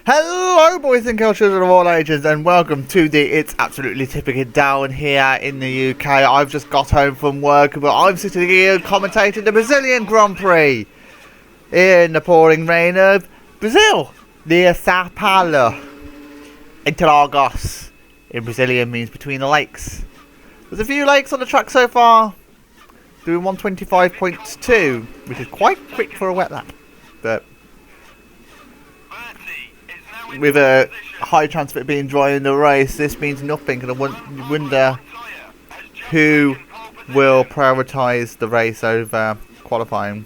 Hello boys and girls, children of all ages, and welcome to the It's Absolutely Typical Down here in the UK. I've just got home from work, but I'm sitting here commentating the Brazilian Grand Prix in the pouring rain of Brazil, near Sao Paulo. Interlagos in Brazilian means between the lakes. There's a few lakes on the track so far, doing 125.2, which is quite quick for a wet lap, but with a high chance of it being dry in the race, this means nothing, and I wonder who will prioritise the race over qualifying.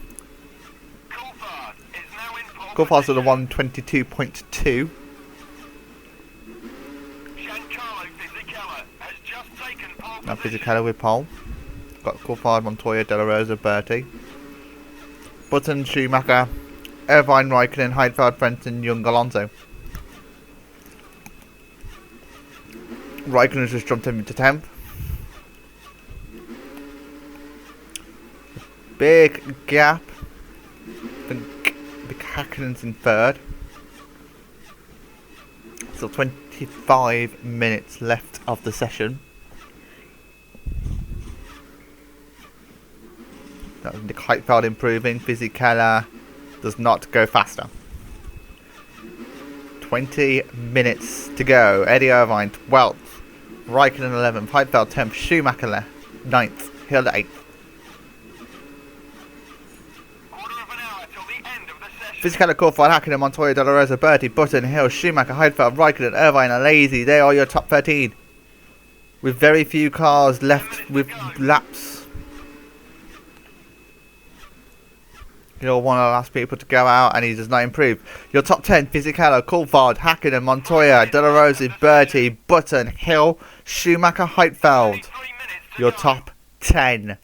Coulthard's at the 122.2. Now Fisichella with pole. Got Coulthard, Montoya, De La Rosa, Berti. Button, Schumacher, Irvine, Raikkonen, Heidfeld, Frentzen, Young, Alonso. Raikkonen has just jumped into 10th. Big gap. Big Häkkinen's in 3rd. Still 25 minutes left of the session. Nick Heidfeld improving. Fisichella does not go faster. 20 minutes to go. Eddie Irvine 12th. Raikkonen 11th. Heidfeld 10th. Schumacher 9th. Hill 8th. Fisichella, Coulthard, Häkkinen, Montoya, De La Rosa, Berti, Button, Hill, Schumacher, Heidfeld, Raikkonen, Irvine and Lazy. They are your top 13. With very few cars left with laps. You're one of the last people to go out and he does not improve. Your top 10, Fisichella, Coulthard, Häkkinen, Montoya, De La Rosa, Berti, Button, Hill, Schumacher, Heidfeld. Your top 10.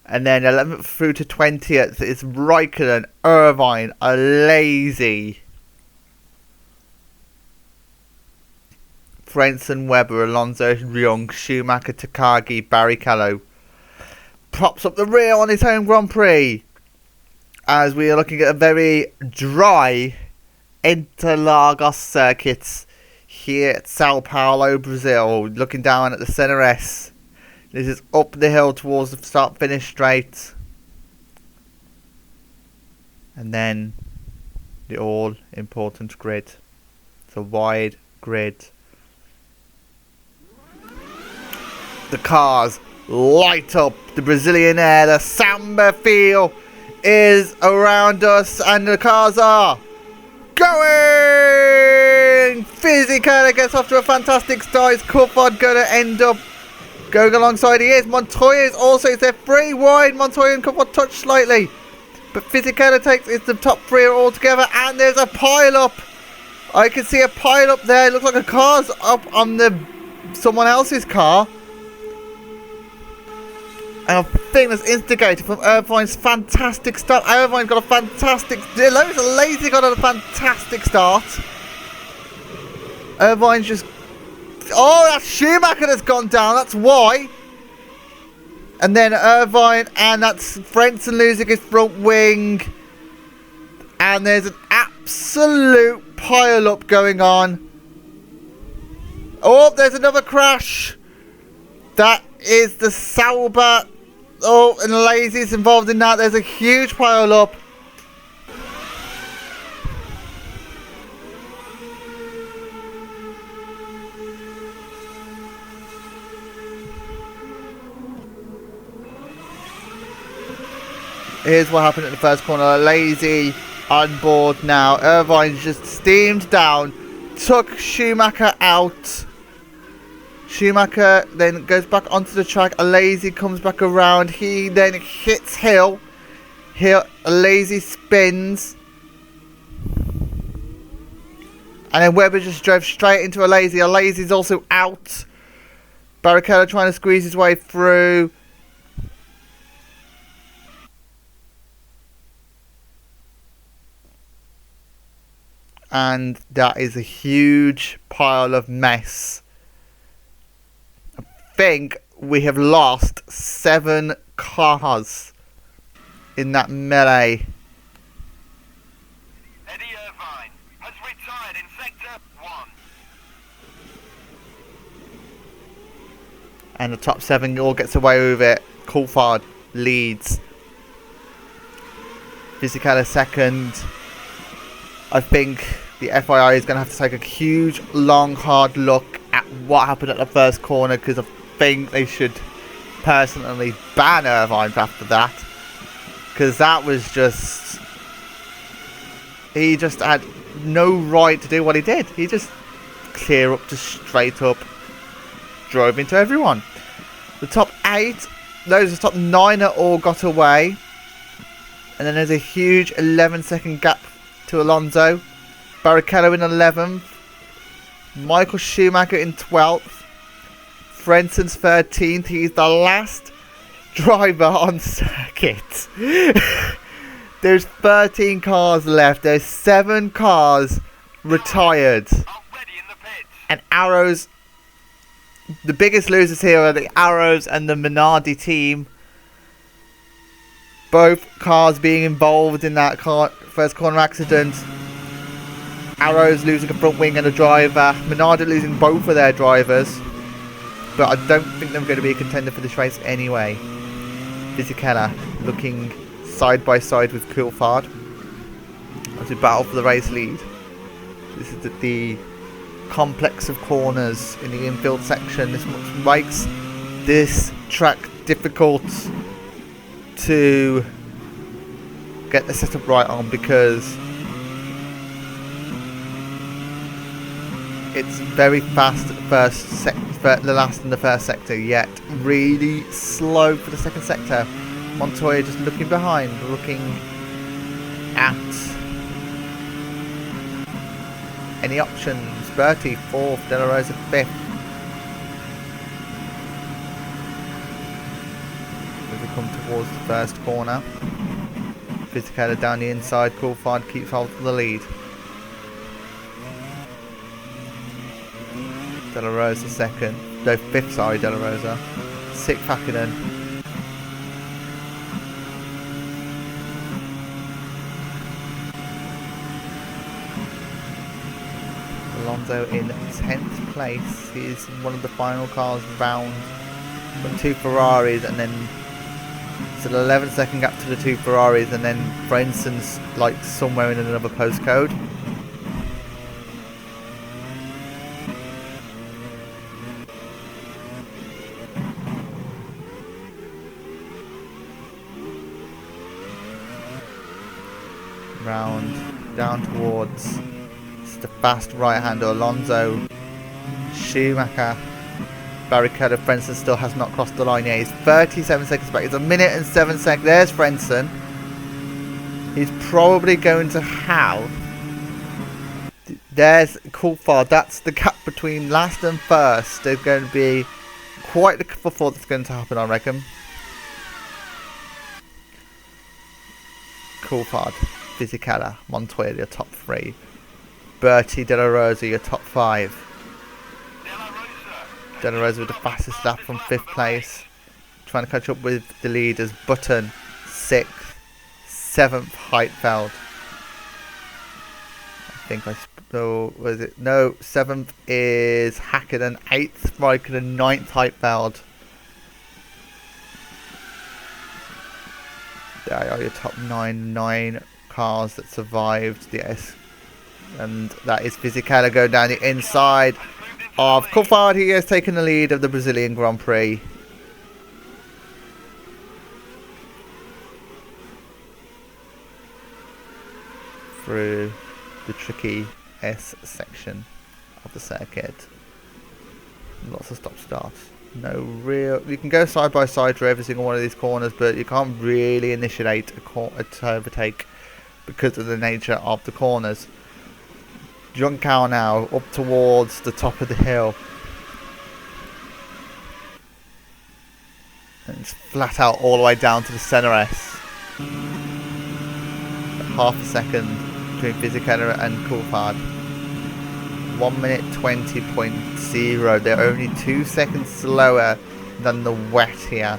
And then 11th through to 20th is Raikkonen, Irvine, Lazy, Frentzen, Webber, Alonso, Young, Schumacher, Takagi, Barrichello. Props up the rear on his home Grand Prix, as we are looking at a very dry Interlagos circuit here at Sao Paulo, Brazil. Looking down at the Center S. This is up the hill towards the start-finish straight. And then the all-important grid. It's a wide grid. The cars light up the Brazilian air. The samba feel is around us, and the cars are going! Fisichella gets off to a fantastic start. Is Coulthard going to end up going alongside? He is. Montoya is also, they're 3 wide. Montoya and Coulthard touch slightly, but Fisichella takes it's the top 3 all together, and there's a pile up. I can see a pile up there. It looks like a car's up on someone else's car. And I think that's instigated from Irvine's fantastic start. Irvine's got a fantastic... Lazy got a fantastic start. Irvine's just... Oh, that's Schumacher that's gone down. That's why. And then Irvine, and that's Frentzen losing his front wing. And there's an absolute pile-up going on. Oh, there's another crash. That is the Sauber. Oh, and Lazy's involved in that. There's a huge pile up. Here's what happened at the first corner. Lazy on board now. Irvine just steamed down, took Schumacher out. Schumacher then goes back onto the track. Lazy comes back around. He then hits Hill. Lazy spins. And then Webber just drove straight into Lazy. Lazy's also out. Barrichello trying to squeeze his way through. And that is a huge pile of mess. I think we have lost 7 cars in that melee. Eddie Irvine has retired. red in sector 1. And the top 7 all gets away with it. Coulthard leads. Fisichella second. I think the FII is going to have to take a huge, long, hard look at what happened at the first corner, because I think they should personally ban Irvine after that, because that was just, he just had no right to do what he did. He just clear up, just straight up drove into everyone. The top 8, those the top 9 are all got away, and then there's a huge 11-second gap to Alonso. Barrichello in 11th, Michael Schumacher in 12th, Frenson's 13th. He's the last driver on circuit. There's 13 cars left. There's 7 cars retired. And Arrows, the biggest losers here are the Arrows and the Minardi team. Both cars being involved in that first corner accident. Arrows losing a front wing and a driver. Minardi losing both of their drivers. But I don't think they're going to be a contender for this race anyway. Fisichella looking side by side with Coulthard as we battle for the race lead. This is the complex of corners in the infield section. This makes this track difficult to get the setup right on, because it's very fast at the last and the first sector, yet really slow for the second sector. Montoya just looking behind, looking at any options. Bertie 4th, De La Rosa 5th. As we come towards the first corner, Fisichella down the inside, Coulthard keeps hold of the lead. De La Rosa 2nd, no 5th, sorry, De La Rosa. 6th Hakkinen. Alonso in 10th place. He's one of the final cars round. Got 2 Ferraris, and then it's an 11-second gap to the 2 Ferraris, and then Frenson's like somewhere in another postcode. Round down towards the fast right-hander Alonso, Schumacher, Barrichello. Frenson still has not crossed the line yet. He's 37 seconds back. It's a minute and 7 seconds. There's Frenson. He's probably going to have. There's Coulthard. That's the gap between last and first. There's going to be quite the kerfuffle that's going to happen, I reckon. Coulthard, Fisichella, Montoya, your top 3. Bertie, De La Rosa, your top 5. De La Rosa with the fastest lap from 5th place. Trying to catch up with the leaders. Button, 6th. 7th, Heitfeld. I think was it? No, 7th is Hakkinen. 8th, Raikkonen. 9th, Heitfeld. There are your top 9 cars that survived the and that is Fisichella going down the inside of Coulthard. He has taken the lead of the Brazilian Grand Prix. Through the tricky S section of the circuit. Lots of stop starts. No real. You can go side by side through every single one of these corners, but you can't really initiate a overtake because of the nature of the corners. Junkow now up towards the top of the hill. And it's flat out all the way down to the centre S. Half a second between Fisichella and Coulthard. 1 minute 20.0. They're only 2 seconds slower than the wet here.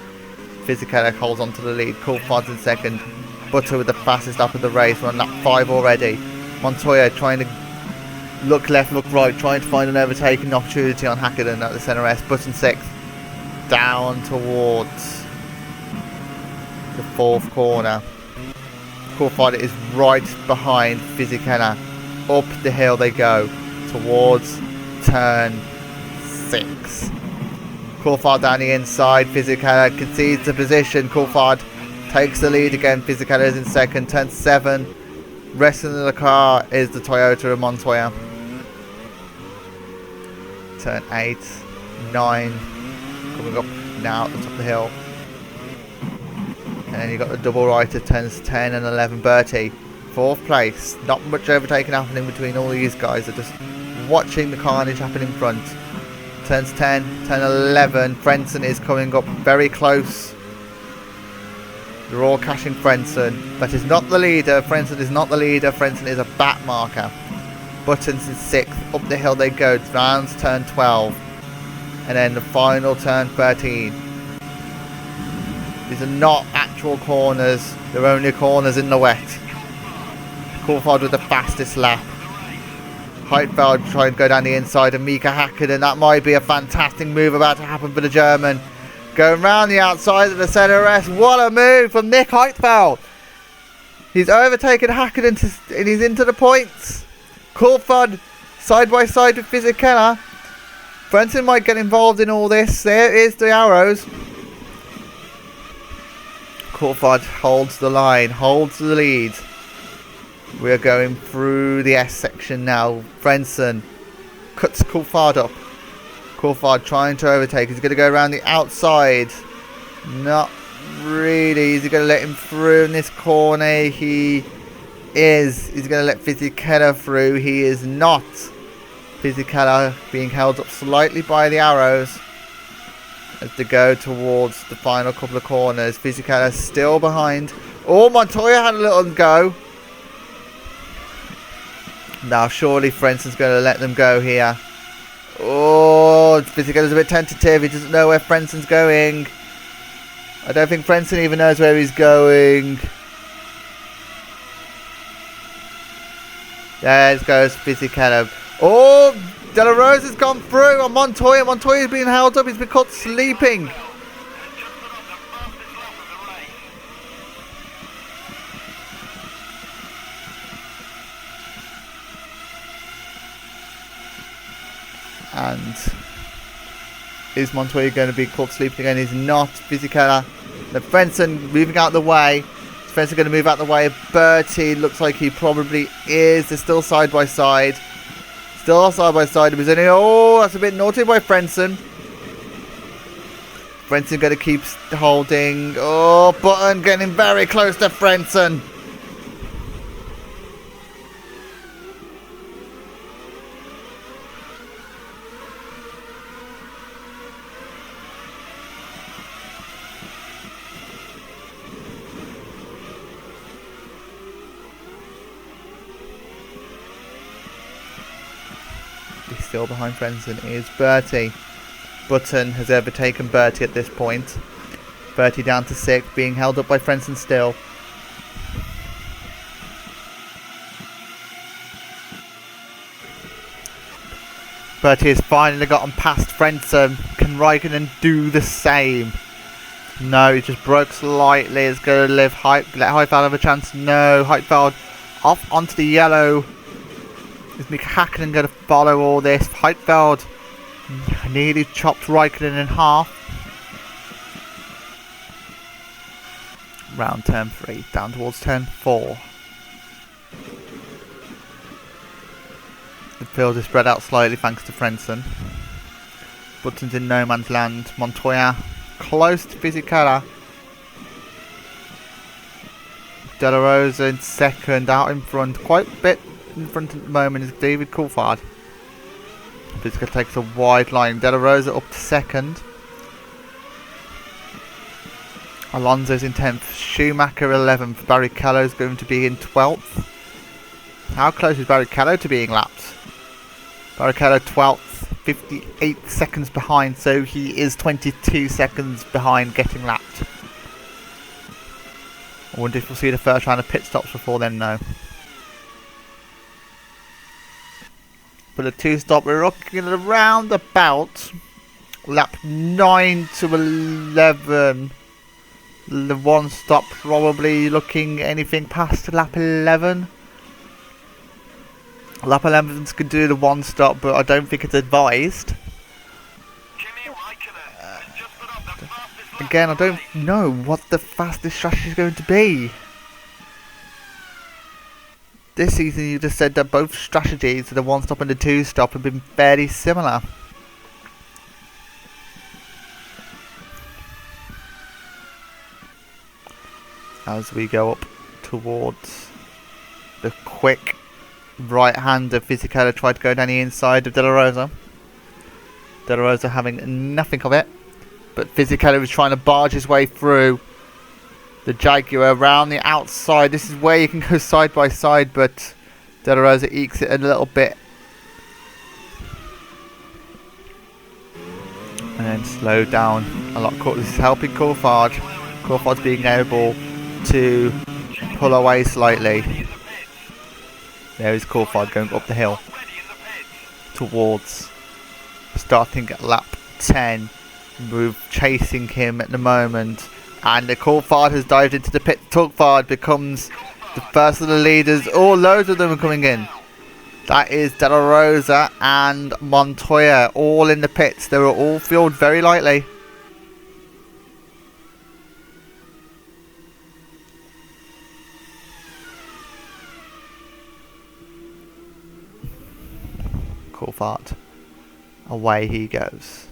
Fisichella holds on to the lead. Coulthard's in second. Butter with the fastest lap of the race. We're on lap 5 already. Montoya trying to Look left, look right, trying to find an overtaking opportunity on Hackenden at the centre S. Button 6. Down towards the 4th corner. Coolfighter is right behind Fisichella. Up the hill they go towards turn 6. Coulthard down the inside. Fisichella concedes the position. Coulthard takes the lead again. Fisichella is in second. Turn 7. Rest of the car is the Toyota of Montoya. Turn 8, 9. Coming up now at the top of the hill. And then you've got the double right at turns 10 and 11. Bertie, 4th place. Not much overtaking happening between all these guys. They're just watching the carnage happen in front. Turns 10, 10, 11. Frentzen is coming up very close. They're all cashing Frentzen. That is not the leader. Frentzen is not the leader. Frentzen is a back marker. Buttons is 6th. Up the hill they go. Rounds turn 12. And then the final turn 13. These are not actual corners. They're only corners in the wet. Coulthard with the fastest lap. Heidfeld trying to go down the inside of Mika Hakkinen. That might be a fantastic move about to happen for the German. Going round the outside of the centre S. What a move from Nick Heidfeld. He's overtaken Hakkinen and he's into the points. Coulthard side by side with Fisichella. Frentzen might get involved in all this. There is the arrows. Coulthard holds the line, holds the lead. We're going through the S section now. Frentzen cuts Coulthard up. Coulthard trying to overtake. He's going to go around the outside. Not really. Is he going to let him through in this corner? He is. He's going to let Fisichella through. He is not. Fisichella being held up slightly by the arrows as they go towards the final couple of corners. Fisichella still behind. Oh, Montoya had a little go. Now surely Frentzen's going to let them go here. Oh, Fisichella's a bit tentative. He doesn't know where Frentzen's going. I don't think Frentzen even knows where he's going. There goes Fisichella. Oh, De La Rosa's gone through on Montoya. Montoya's been held up. He's been caught sleeping. And is Montoya going to be caught sleeping again? He's not. Fisichella. The Frentzen moving out of the way. Frentzen going to move out of the way. Bertie looks like he probably is. They're still side by side. Still side by side. It was only, oh, that's a bit naughty by Frentzen. Frentzen going to keep holding. Oh, Button getting very close to Frentzen. Still behind Frentzen is Bertie. Button has overtaken Bertie at this point. Bertie down to 6th, being held up by Frentzen still. Bertie has finally gotten past Frentzen. Can Raikkonen do the same? No, he just broke slightly. It's going to let Heidfeld have a chance. No, Heidfeld off onto the yellow. Is Mika Hakkinen going to follow all this? Heidfeld nearly chopped Raikkonen in half. Round turn 3, down towards turn 4. The field is spread out slightly thanks to Frentzen. Button's in no man's land. Montoya close to Fisichella. De La Rosa in second, out in front, quite a bit in front at the moment is David Coulthard. Fisichella takes a wide line. De La Rosa up to second. Alonso's in 10th. Schumacher 11th. Barrichello's going to be in 12th. How close is Barrichello to being lapped? Barrichello 12th. 58 seconds behind, so he is 22 seconds behind getting lapped. I wonder if we'll see the first round of pit stops before then, no. For the 2-stop, we're looking at around about lap 9 to 11. The 1-stop probably looking anything past lap 11. Lap 11's could do the 1-stop, but I don't think it's advised. Again, I don't know what the fastest strategy is going to be. This season you just said that both strategies, the 1-stop and the 2-stop, have been fairly similar. As we go up towards the quick right hand of Fisichella, tried to go down the inside of De La Rosa. De La Rosa having nothing of it, but Fisichella was trying to barge his way through the Jaguar around the outside. This is where you can go side by side, but De La Rosa ekes it a little bit. And then slow down a lot. This is helping Coulthard. Coulthard's being able to pull away slightly. There is Coulthard going up the hill towards starting at lap 10. We're chasing him at the moment, and the Coulthard has dived into the pit. Coulthard becomes the first of the leaders. Oh, loads of them are coming in. That is De La Rosa and Montoya all in the pits. They were all fueled very lightly. Coulthard, away he goes.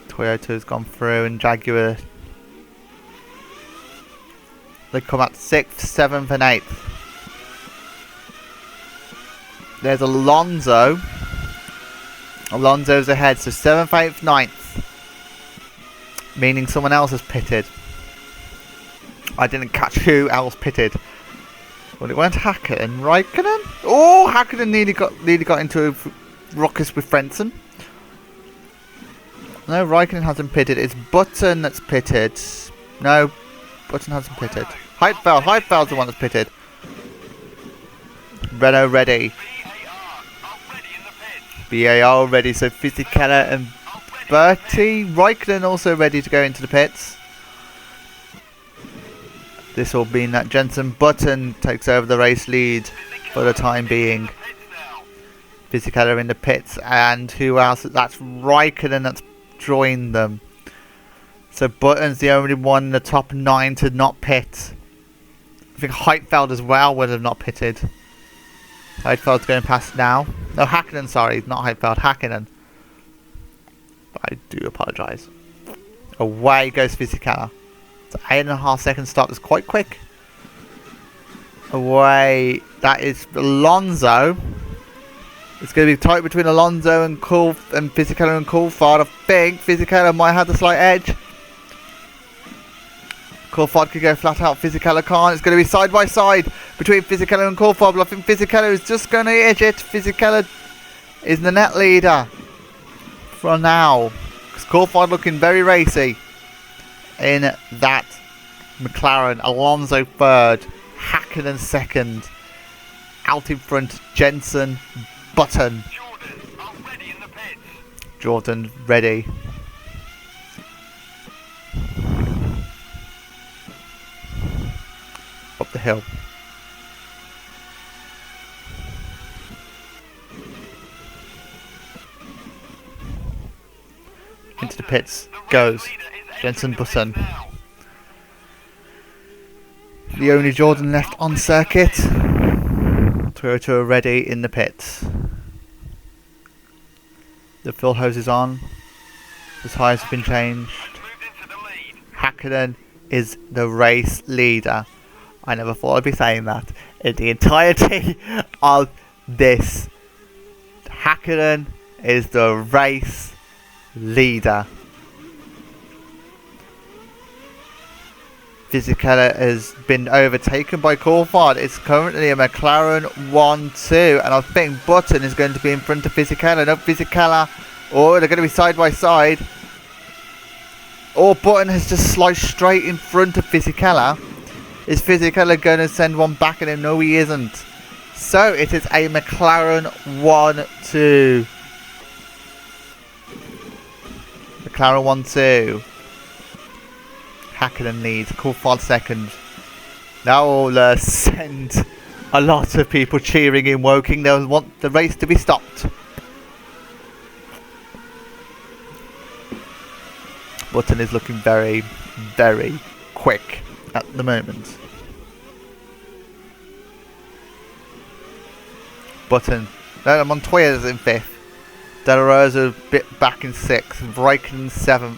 Toyota's gone through, and Jaguar, they come at 6th, 7th and 8th. There's Alonso. Alonso's ahead, so 7th, 8th, 9th. Meaning someone else has pitted. I didn't catch who else pitted. Well, it went Hakkinen, Raikkonen. Oh, Hakkinen nearly got into a ruckus with Frentzen. No, Raikkonen hasn't pitted. It's Button that's pitted. No, Button hasn't pitted. Heidfeld's the one that's pitted. Renault ready. BAR ready. So Fisichella and Bertie. Raikkonen also ready to go into the pits. This will mean that Jensen Button takes over the race lead for the time being. Fisichella in the pits, and who else? That's Raikkonen that's joined them. So Button's the only one in the top 9 to not pit. I think Heidfeld as well would have not pitted. Heidfeld's going past now. No, Hakkinen, sorry, not Heidfeld, Hakkinen. I do apologise. Away goes Fisichella. 8.5 second stop. That's quite quick. Away. That is Alonso. It's going to be tight between Alonso and Fisichella and Coulthard. I think Fisichella might have the slight edge. Coulthard could go flat out. Fisichella can't. It's going to be side by side between Fisichella and Coulthard. But I think Fisichella is just going to edge it. Fisichella is the net leader for now. Because Coulthard looking very racy in that McLaren. Alonso third, Hakkinen second, out in front Jensen Button. Jordan ready. Up the hill. Into the pits goes Jensen Button. The only Jordan left on circuit. Toyota ready in the pits. The fuel hose is on. The tyres have been changed. Hakkinen is the race leader. I never thought I'd be saying that in the entirety of this. Hakkinen is the race leader. Fisichella has been overtaken by Coulthard. It's currently a McLaren 1-2, and I think Button is going to be in front of Fisichella. No, Fisichella, oh, they're going to be side by side. Or Button has just sliced straight in front of Fisichella. Is Fisichella going to send one back at him? No, he isn't. So it is a McLaren 1-2. McLaren 1-2. Hakkinen leads. Coulthard second. That will send a lot of people cheering in Woking. They'll want the race to be stopped. Button is looking very, very quick at the moment. Button. No, Montoya's in 5th. De La Rosa a bit back in 6th. Raikkonen 7th.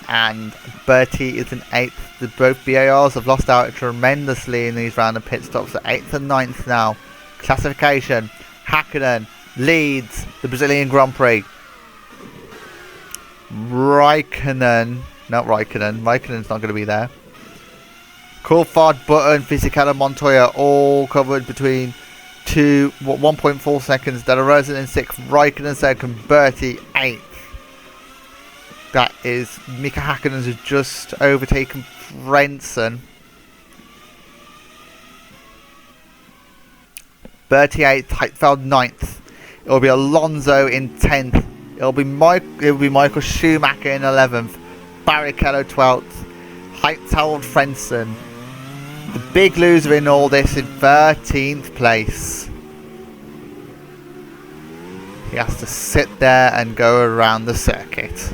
And Bertie is in 8th. The both BARs have lost out tremendously in these round of pit stops. So 8th and 9th now. Classification. Hakkinen leads the Brazilian Grand Prix. Raikkonen's not going to be there. Coulthard, Button, Fisichella, Montoya all covered between 1.4 seconds. De La Rosa in 6th, Raikkonen 2nd, Bertie 8th. That is Mika Hakkinen has just overtaken Frentzen. Bertie 8th, Heitfeld 9th. It'll be Alonso in 10th. It'll be Michael Schumacher in 11th. Barrichello 12th. Heitfeld Frentzen. The big loser in all this in 13th place. He has to sit there and go around the circuit.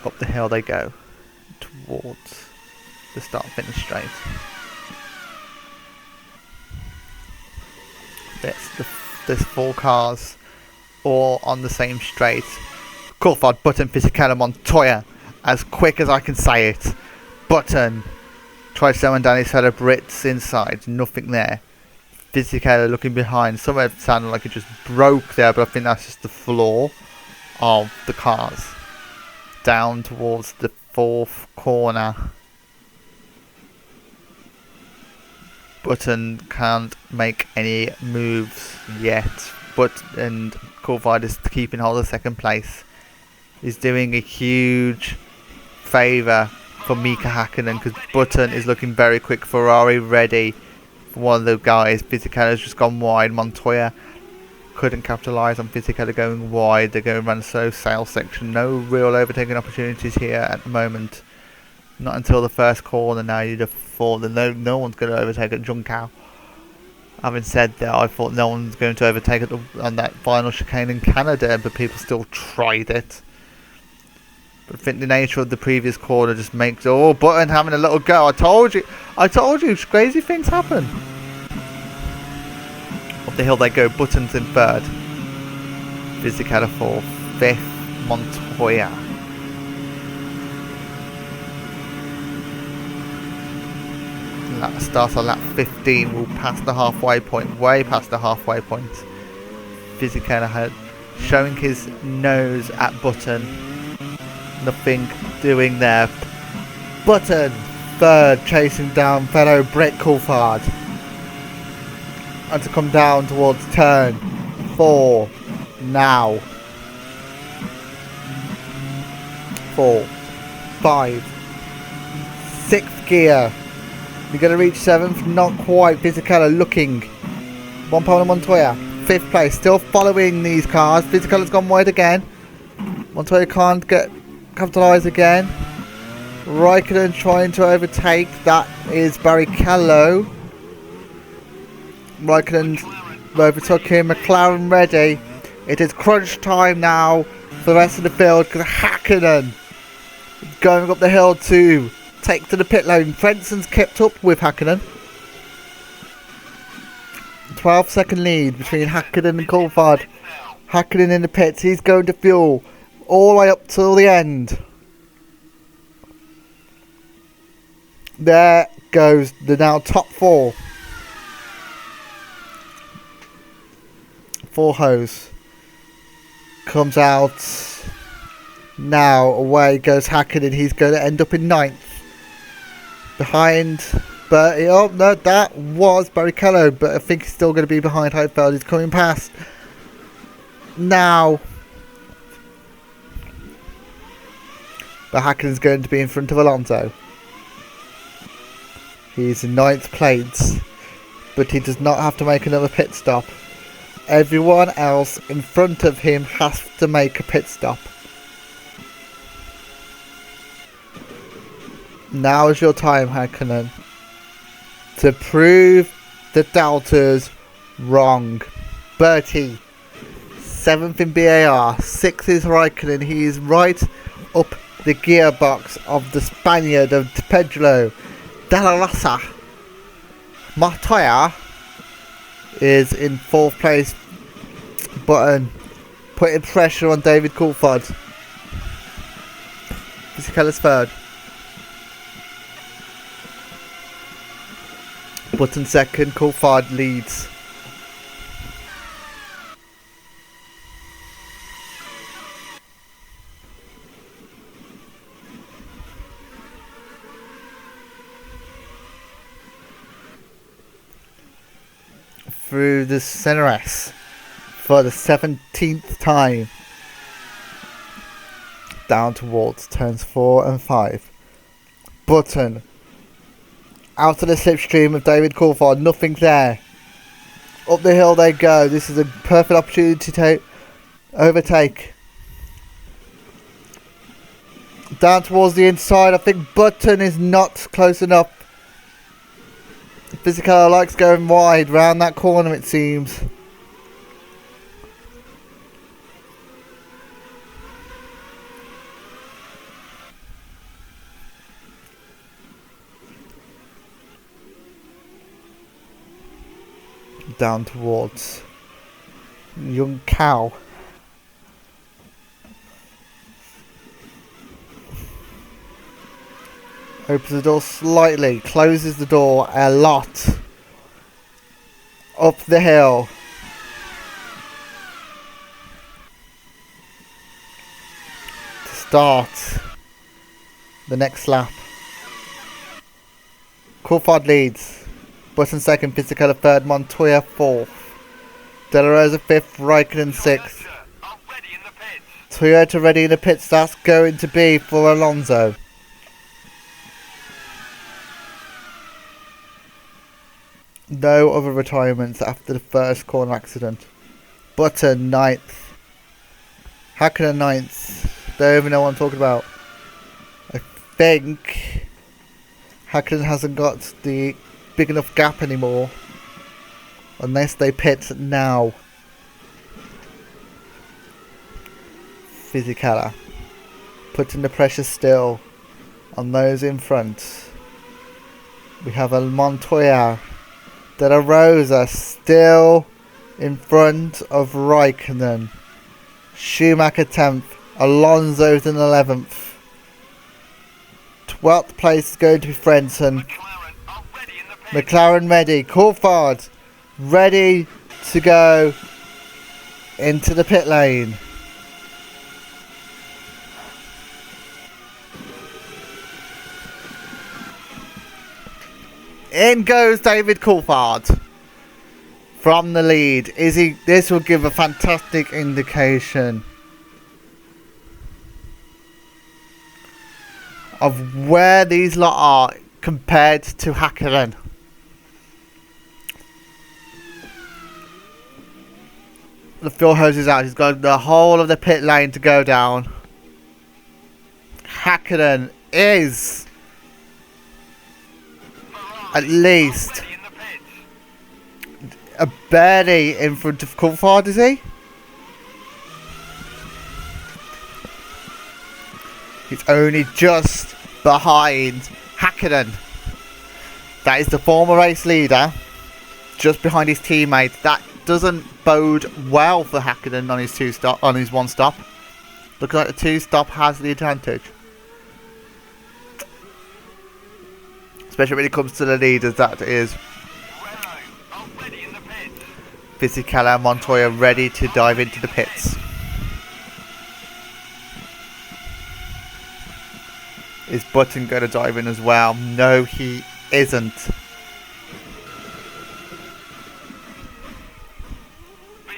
Up the hill they go towards the start finish straight. There's 4 cars all on the same straight. Coulthard, Button, Fisichella, Montoya. As quick as I can say it. Button tries slowing down his fellow Brits inside. Nothing there. Fisichella looking behind. Somewhere it sounded like it just broke there, but I think that's just the floor of the cars. Down towards the 4th corner. Button can't make any moves yet, and Coulthard is keeping hold of 2nd place. He's doing a huge favour for Mika Hakkinen because Button is looking very quick. Ferrari ready for one of the guys. Fisichella's just gone wide. Montoya couldn't capitalise on Fisichella going wide. They're going to run a slow sail section. No real overtaking opportunities here at the moment. Not until the first corner now. You'd have thought that no one's going to overtake at Junção. Having said that, I thought no one's going to overtake on that final chicane in Canada, but people still tried it. But I think the nature of the previous corner just makes... Oh, Button having a little go. I told you, crazy things happen. Up the hill they go. Button's in 3rd. Fisichella 4th. 5th, Montoya. That starts on lap 15. We'll pass the halfway point. Way past the halfway point. Fisichella showing his nose at Button. Nothing doing there. Button 3rd, chasing down fellow Brit Coulthard. And to come down towards turn 4 now. 4, 5, 6th gear. You're going to reach 7th, not quite. Fisichella looking. 1 pound and Montoya. 5th place, still following these cars. Fisichella's gone wide again. Montoya can't capitalise again. Raikkonen trying to overtake. That is Barrichello. Raikkonen overtook him. McLaren ready. It is crunch time now for the rest of the field because Hakkinen going up the hill to take to the pit lane. Frentzen's kept up with Hakkinen. 12-second lead between Hakkinen and Coulthard. Hakkinen in the pits. He's going to fuel all the way up till the end. There goes the now top 4. 4 hose comes out. Now away goes Hackett, he's going to end up in 9th. Behind Bertie. Oh no, that was Barrichello, but I think he's still going to be behind Heidfeld. He's coming past. Now. But Hackett going to be in front of Alonso. He's in 9th place, but he does not have to make another pit stop. Everyone else in front of him has to make a pit stop. Now is your time, Hakkinen, to prove the doubters wrong. Bertie, 7th in BAR, 6th is Raikkonen. He is right up the gearbox of the Spaniard of Pedro de la Rosa. Montoya is in 4th place. Button putting pressure on David Coulthard. Fisichella's 3rd. Button 2nd, Coulthard leads. Through the center S for the 17th time. Down towards turns 4 and 5. Button out of the slipstream of David Coulthard, nothing there. Up the hill they go. This is a perfect opportunity to overtake. Down towards the inside, I think Button is not close enough. Fisichella likes going wide round that corner, it seems. Down towards Young Cow. Opens the door slightly, closes the door a lot. Up the hill. To start the next lap. Coulthard leads. Button 2nd, Fisichella 3rd, Montoya 4th. De La Rosa 5th, Raikkonen 6th. Toyota ready in the pits, that's going to be for Alonso. No other retirements after the first corner accident. Button 9th. Hakkinen 9th. Don't even know what I'm talking about. I think Hakkinen hasn't got the big enough gap anymore. Unless they pit now. Fisichella putting the pressure still on those in front. We have a Montoya. De La Rosa still in front of Raikkonen. Schumacher 10th. Alonso's in 11th. 12th place is going to be Frentzen. McLaren ready. Coulthard ready to go into the pit lane. In goes David Coulthard from the lead. This will give a fantastic indication of where these lot are compared to Hakkinen. The fuel hose is out. He's got the whole of the pit lane to go down. Hakkinen is at least a barely in front of Coulthard, is he? He's only just behind Hakkinen. That is the former race leader, just behind his teammate. That doesn't bode well for Hakkinen on his one stop. Looks like the 2-stop has the advantage. Especially when it comes to the leaders, that is Fisichella and Montoya ready to dive into the pits. Is Button going to dive in as well? No, he isn't. BAR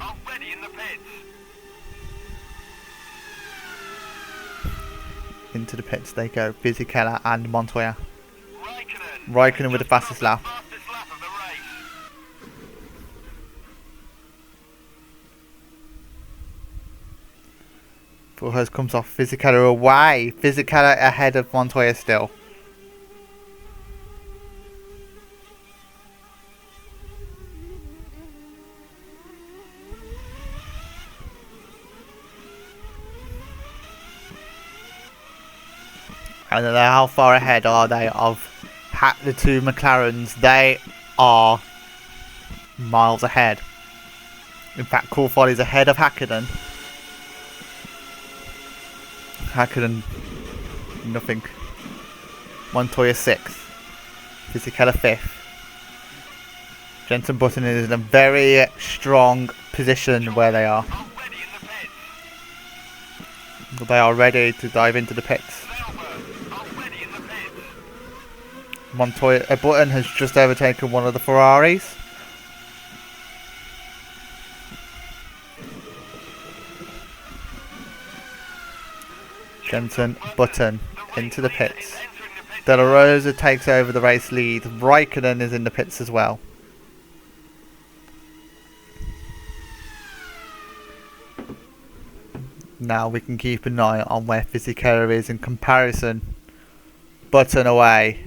are ready in the pits. Into the pits they go. Fisichella and Montoya. Raikkonen. Raikkonen with the fastest lap. Fastest lap of the race. Fullhose comes off. Fisichella away. Fisichella ahead of Montoya still. And then how far ahead are they of the two McLarens? They are miles ahead. In fact, Coulthard is ahead of Hakkinen. Hakkinen, nothing. Montoya 6th. Fisichella 5th. Jenson Button is in a very strong position where they are. They are ready to dive into the pits. Montoya Button has just overtaken one of the Ferraris. Jenson Button into the pits. De La Rosa takes over the race lead. Raikkonen is in the pits as well. Now we can keep an eye on where Fisichella is in comparison. Button away.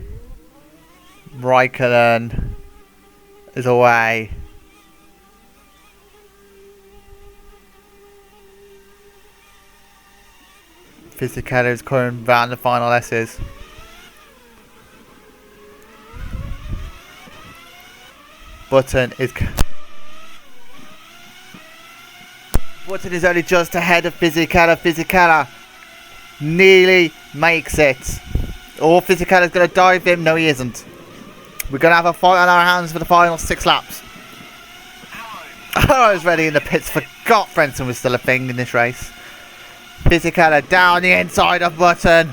Raikkonen is away. Fisichella is coming round the final S's. Button is only just ahead of Fisichella. Fisichella nearly makes it. Or Fisichella's going to dive him. No, he isn't. We're going to have a fight on our hands for the final 6 laps. I was ready in the pits. Forgot Frenson was still a thing in this race. Fisichella down the inside of Button.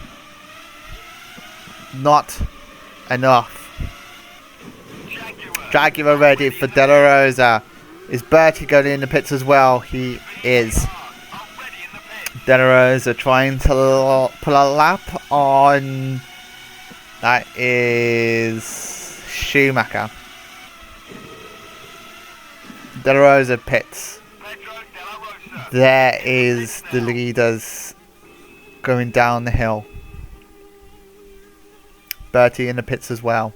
Not enough. Jaguar ready for De La Rosa. Is Bertie going in the pits as well? He is. De La Rosa trying to pull a lap on. That is Schumacher. De La Rosa pits. There is the leaders going down the hill. Bertie in the pits as well.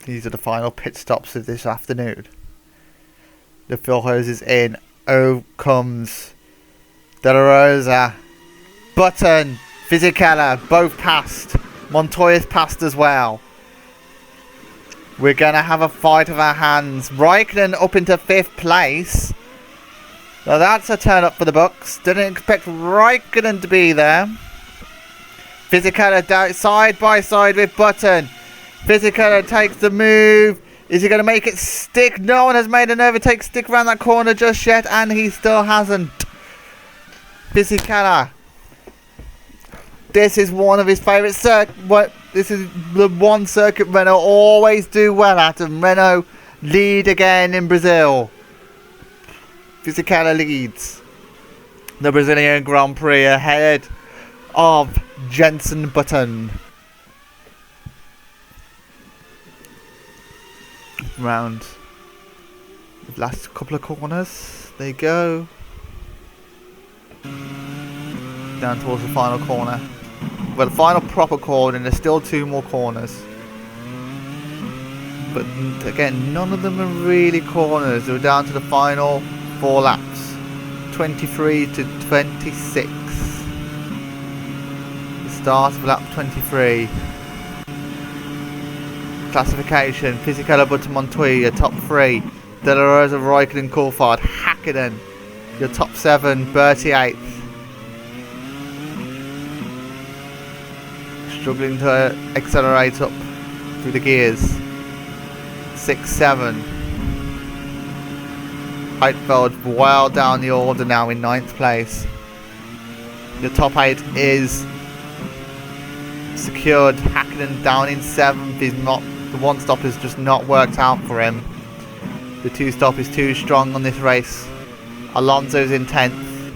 These are the final pit stops of this afternoon. The fuel hose is in. Oh, comes De La Rosa. Button, Fisichella, both passed. Montoya's passed as well. We're going to have a fight of our hands. Raikkonen up into 5th place. Now that's a turn up for the books. Didn't expect Raikkonen to be there. Fisichella down side by side with Button. Fisichella takes the move. Is he going to make it stick? No one has made an overtake stick around that corner just yet, and he still hasn't. Fisichella. This is one of his favourite circuits. This is the one circuit Renault always do well at, and Renault lead again in Brazil. Fisichella leads the Brazilian Grand Prix ahead of Jenson Button. Round the last couple of corners. There you go. Down towards the final corner. Well, the final proper corner, and there's still 2 more corners. But again, none of them are really corners. We're down to the final 4 laps. 23 to 26. The start of lap 23. Classification: Fisichella, Button, Montoya, top 3. De La Rosa, Raikkonen, Coulthard, Hakkinen, your top 7. Bertie 8th. Struggling to accelerate up through the gears. 6, 7. Heidfeld well down the order now in 9th place. The top 8 is secured. Hackenden down in 7th. He's not, the one stop has just not worked out for him. The 2 stop is too strong on this race. Alonso's in 10th.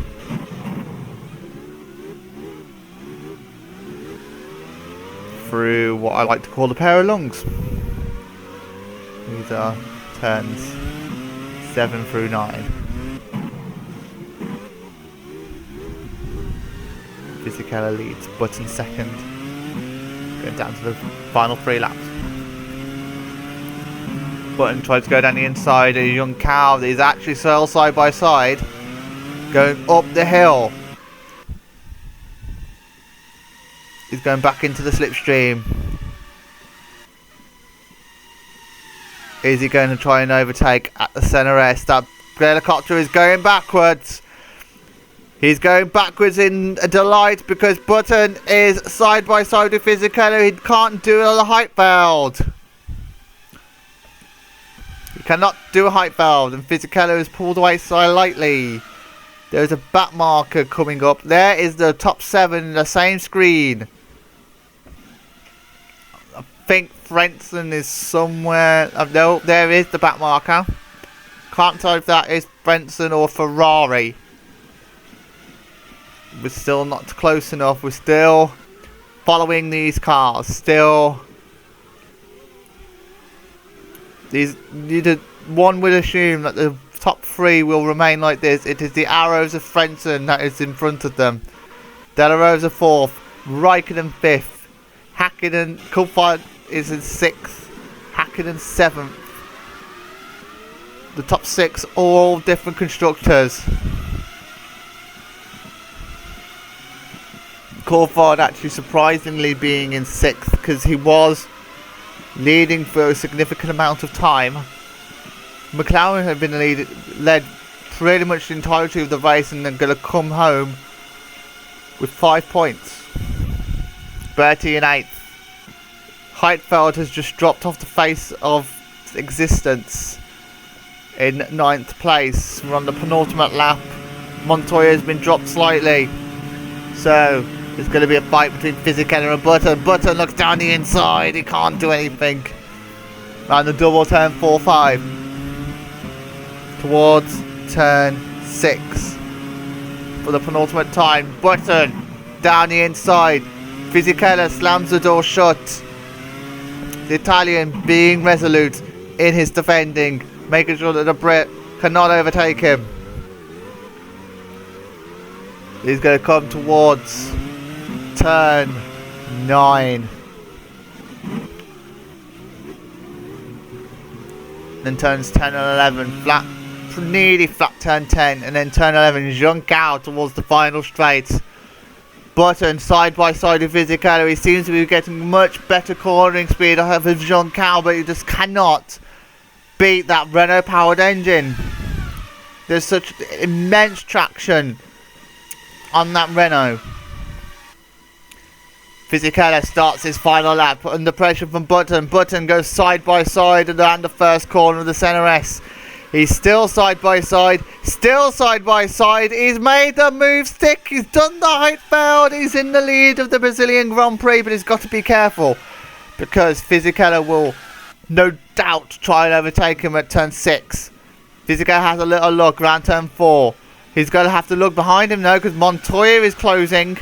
Through what I like to call a pair of lungs. These are turns 7 through 9. Fisichella leads, Button second. Going down to the final 3 laps. Button tries to go down the inside. A young cow that is actually sail side by side, going up the hill. He's going back into the slipstream. Is he going to try and overtake at the centre S? That helicopter is going backwards. He's going backwards in a delight because Button is side by side with Fisichella. He can't do it on the Heidfeld. He cannot do a Heidfeld, and Fisichella is pulled away slightly. There's a back marker coming up. There is the top 7 in the same screen. I think Frentzen is somewhere. No, there is the back marker. Can't tell if that is Frentzen or Ferrari. We're still not close enough. We're still following these cars. Still, one would assume that the top 3 will remain like this. It is the arrows of Frentzen that is in front of them. Della Rosa 4th, Raikkonen 5th, Hakkinen Coulthard is in 6th, Hakkinen 7th. The top 6 all different constructors. Coulthard actually surprisingly being in 6th because he was leading for a significant amount of time. McLaren had been led pretty much the entirety of the race and then going to come home with 5 points. Bertie in 8th. Heidfeld has just dropped off the face of existence in 9th place. We're on the penultimate lap. Montoya has been dropped slightly. So there's going to be a fight between Fisichella and Button. Button looks down the inside. He can't do anything. And the double turn 4-5. Towards turn 6. For the penultimate time. Button down the inside. Fisichella slams the door shut. The Italian being resolute in his defending. Making sure that the Brit cannot overtake him. He's going to come towards turn 9. Then turns 10 and 11. Flat, nearly flat turn 10. And then turn 11. Junk out towards the final straight. Button side by side with Fisichella. He seems to be getting much better cornering speed of Jean Cal, but he just cannot beat that Renault powered engine. There's such immense traction on that Renault. Fisichella starts his final lap under pressure from Button. Button goes side by side around the first corner of the centre S. He's still side by side. Still side by side. He's made the move stick. He's done the Heidfeld. He's in the lead of the Brazilian Grand Prix, but he's got to be careful because Fisichella will no doubt try and overtake him at turn 6. Fisichella has a little look around turn 4. He's going to have to look behind him now because Montoya is closing.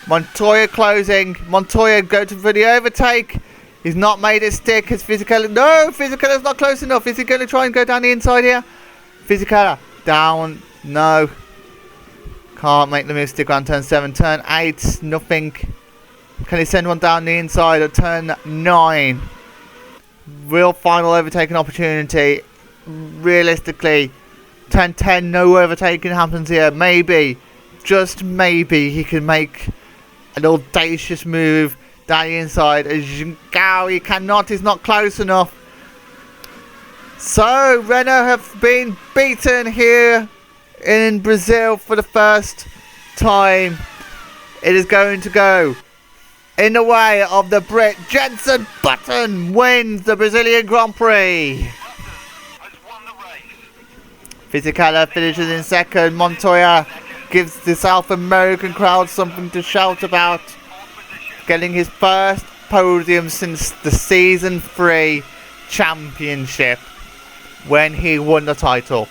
Montoya closing. Montoya going for the overtake. He's not made it stick as Fisichella. No, Fisichella's not close enough. Is he going to try and go down the inside here? Fisichella down. No. Can't make the move stick on turn 7. Turn 8. Nothing. Can he send one down the inside at turn 9? Real final overtaking opportunity. Realistically, turn 10, no overtaking happens here. Maybe, just maybe, he can make an audacious move down the inside. Gao, he cannot, he's not close enough. So, Renault have been beaten here in Brazil for the first time. It is going to go in the way of the Brit. Jenson Button wins the Brazilian Grand Prix. Fisichella finishes in second. Montoya gives the South American crowd something to shout about, getting his first podium since the season 3 championship when he won the title.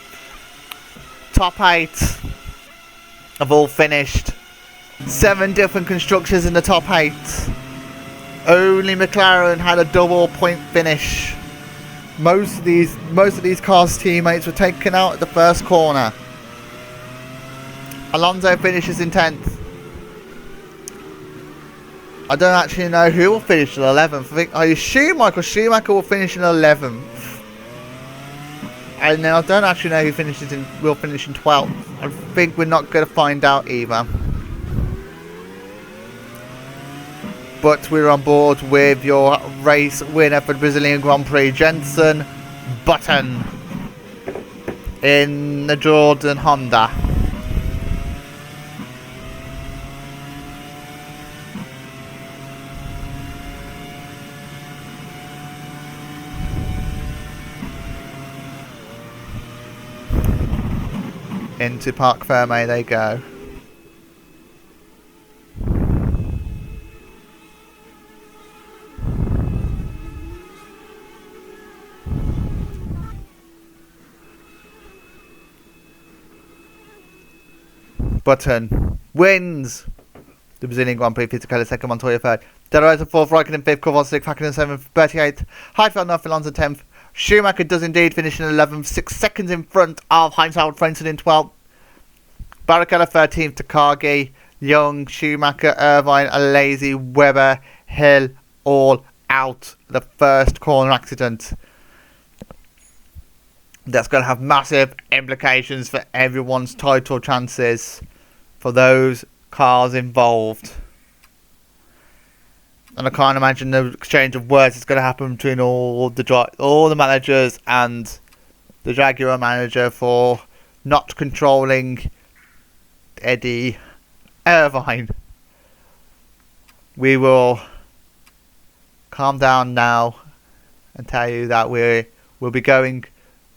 Top 8 have all finished. 7 different constructors in the top 8. Only McLaren had a double point finish. Most of these cars' teammates were taken out at the first corner. Alonso finishes in 10th. I don't actually know who will finish in 11th. I assume Michael Schumacher will finish in 11th. And I don't actually know who will finish in 12th. I think we're not going to find out either. But we're on board with your race winner for the Brazilian Grand Prix, Jenson Button, in the Jordan Honda. Into Parc Ferme they go. Button wins the Brazilian Grand Prix. Fisichella second, Montoya third, De La Rosa fourth, Raikkonen fifth, Kovac sixth, Hakkinen seventh, 38th, Heidfeld ninth, Alonso 10th. Schumacher does indeed finish in 11th, 6 seconds in front of Heinz-Harald Frentzen in 12th. Barrichello 13th, Takagi, Young, Schumacher, Irvine, Alesi, Webber, Hill, all out. The first corner accident. That's going to have massive implications for everyone's title chances for those cars involved. And I can't imagine the exchange of words that's going to happen between all the managers and the Jaguar manager for not controlling Eddie Irvine. We will calm down now and tell you that we'll be going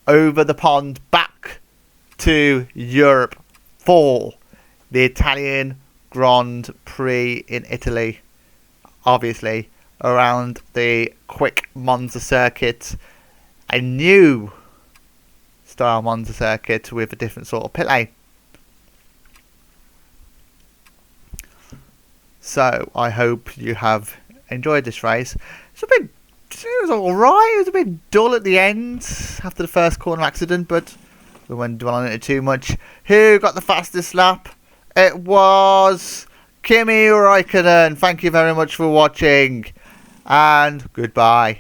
over the pond back to Europe for the Italian Grand Prix in Italy. Obviously, around the quick Monza circuit, a new style Monza circuit with a different sort of pit lane. So I hope you have enjoyed this race. It was alright. It was a bit dull at the end after the first corner accident, but we won't dwell on it too much. Who got the fastest lap? It was Kimi Raikkonen. Thank you very much for watching, and goodbye.